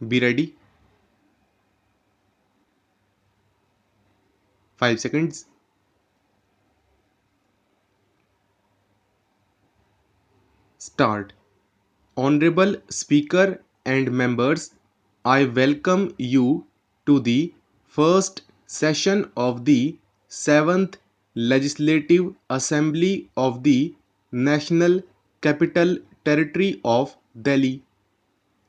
Be ready. 5 seconds. Start. Honorable Speaker and members, I welcome you to the first session of the 7th Legislative Assembly of the National Capital Territory of Delhi.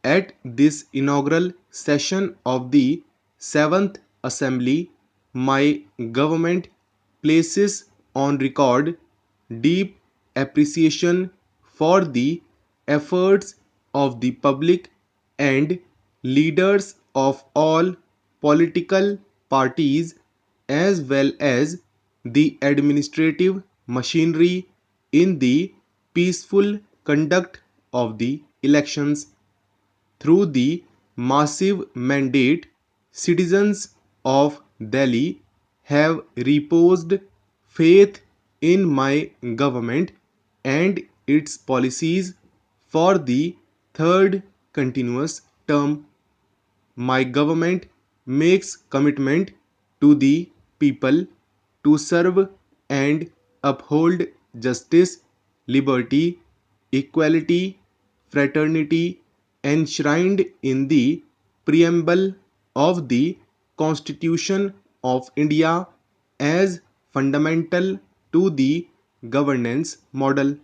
At this inaugural session of the 7th Assembly, my government places on record deep appreciation for the efforts of the public and leaders of all political parties as well as the administrative machinery in the peaceful conduct of the elections. Through the massive mandate, citizens of Delhi have reposed faith in my government and its policies for the third continuous term. My government makes commitment to the people to serve and uphold justice, liberty, equality, fraternity enshrined in the preamble of the Constitution of India as fundamental to the governance model.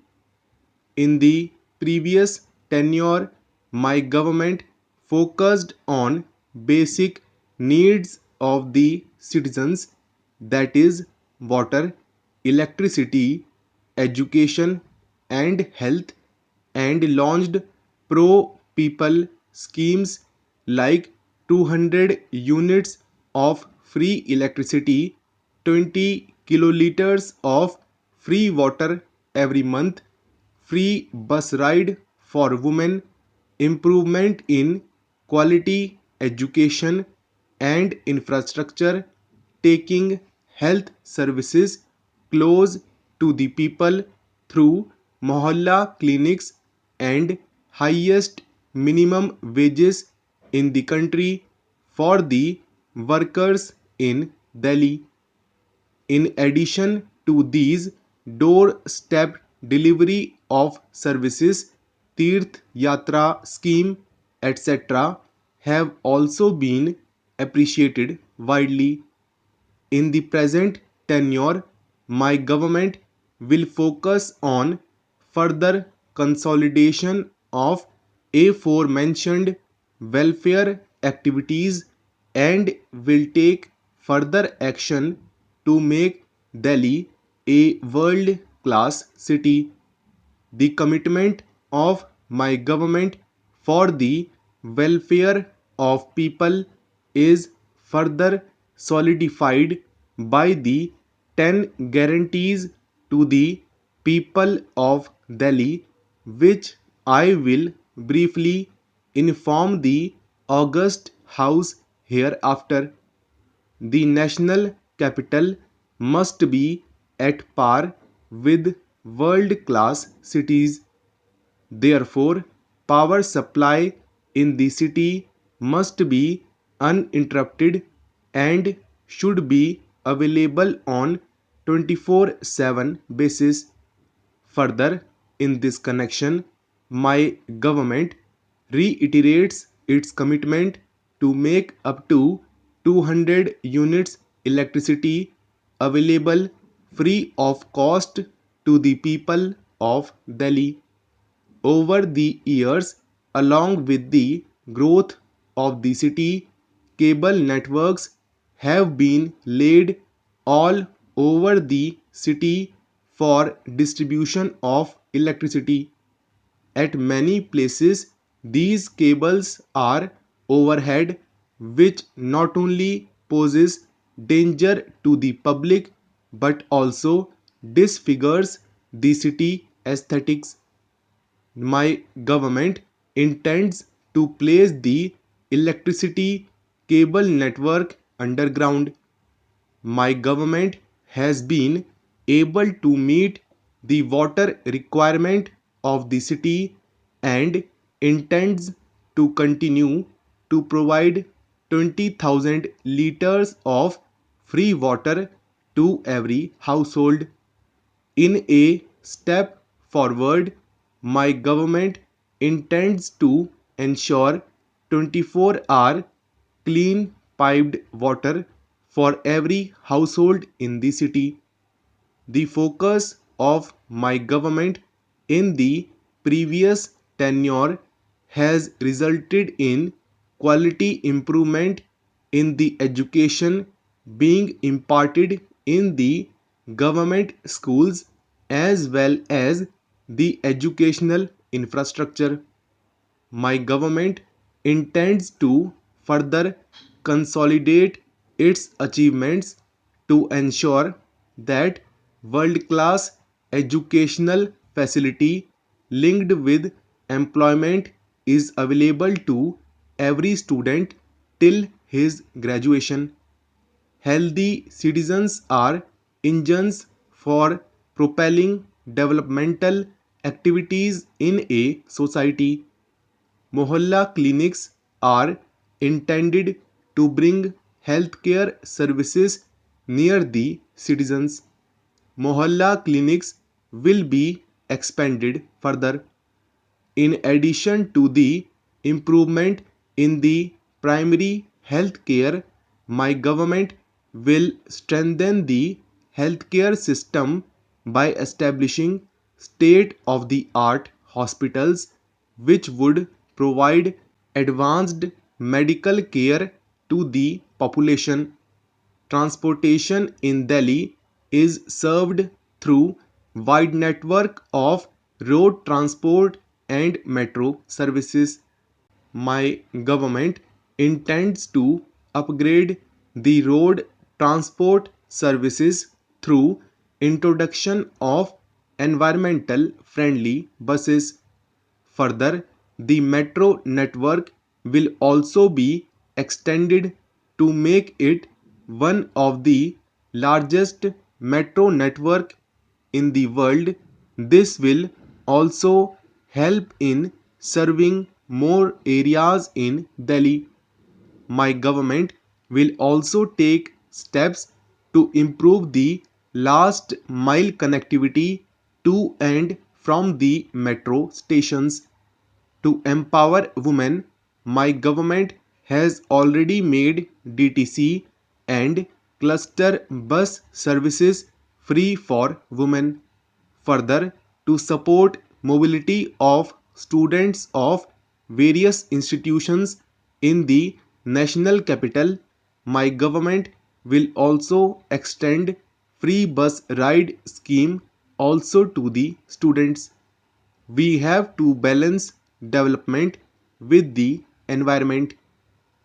In the previous tenure, my government focused on basic needs of the citizens, that is, water, electricity, education, and health, and launched pro people schemes like 200 units of free electricity, 20 kiloliters of free water every month, free bus ride for women, improvement in quality education and infrastructure, taking health services close to the people through mohalla clinics and highest minimum wages in the country for the workers in Delhi. In addition to these doorstep delivery of services, Tirth Yatra scheme, etc., have also been appreciated widely. In the present tenure, my government will focus on further consolidation of aforementioned welfare activities and will take further action to make Delhi a world class city. The commitment of my government for the welfare of people is further solidified by the 10 guarantees to the people of Delhi, which I will briefly inform the august House hereafter. The national capital must be at par with world-class cities. Therefore, power supply in the city must be uninterrupted and should be available on 24/7 basis. Further, in this connection, my government reiterates its commitment to make up to 200 units electricity available free of cost to the people of Delhi. Over the years, along with the growth of the city, cable networks have been laid all over the city for distribution of electricity. At many places, these cables are overhead, which not only poses danger to the public but also disfigures the city aesthetics. My government intends to place the electricity cable network underground. My government has been able to meet the water requirement of the city and intends to continue to provide 20,000 liters of free water to every household. In a step forward, my government intends to ensure 24-hour clean piped water for every household in the city. The focus of my government in the previous tenure has resulted in quality improvement in the education being imparted in the government schools as well as the educational infrastructure. My government intends to further consolidate its achievements to ensure that world-class educational facility linked with employment is available to every student till his graduation. Healthy citizens are engines for propelling developmental activities in a society. Mohalla clinics are intended to bring healthcare services near the citizens. Mohalla clinics will be expanded further. In addition to the improvement in the primary health care, my government will strengthen the healthcare system by establishing state-of-the-art hospitals which would provide advanced medical care to the population. Transportation in Delhi is served through wide network of road transport and metro services. My government intends to upgrade the road transport services through introduction of environmental friendly buses. Further, the metro network will also be extended to make it one of the largest metro network in the world. This will also help in serving more areas in Delhi. My government will also take steps to improve the last mile connectivity to and from the metro stations. To empower women, my government has already made DTC and cluster bus services free for women. Further, to support mobility of students of various institutions in the national capital, my government will also extend free bus ride scheme also to the students. We have to balance development with the environment.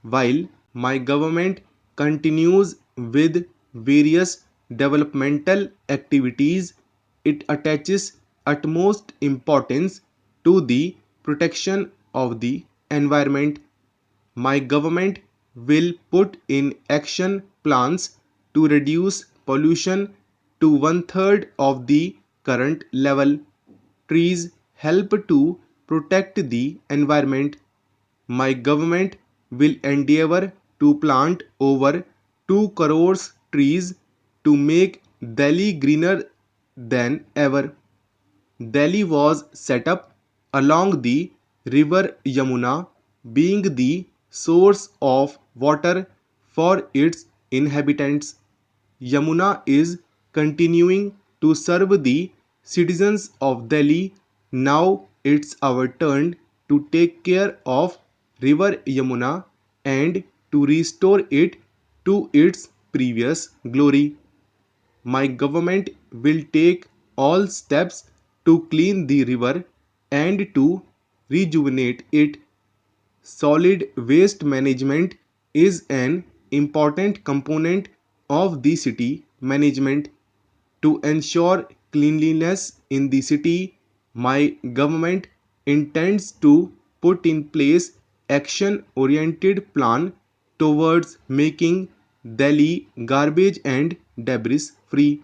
While my government continues with various developmental activities, it attaches utmost importance to the protection of the environment. My government will put in action plans to reduce pollution to one-third of the current level. Trees help to protect the environment. My government will endeavor to plant over 2 crores trees to make Delhi greener than ever. Delhi was set up along the river Yamuna, being the source of water for its inhabitants. Yamuna is continuing to serve the citizens of Delhi. Now it's our turn to take care of river Yamuna and to restore it to its previous glory. My government will take all steps to clean the river and to rejuvenate it. Solid waste management is an important component of the city management. To ensure cleanliness in the city, my government intends to put in place action-oriented plan towards making Delhi garbage and debris free.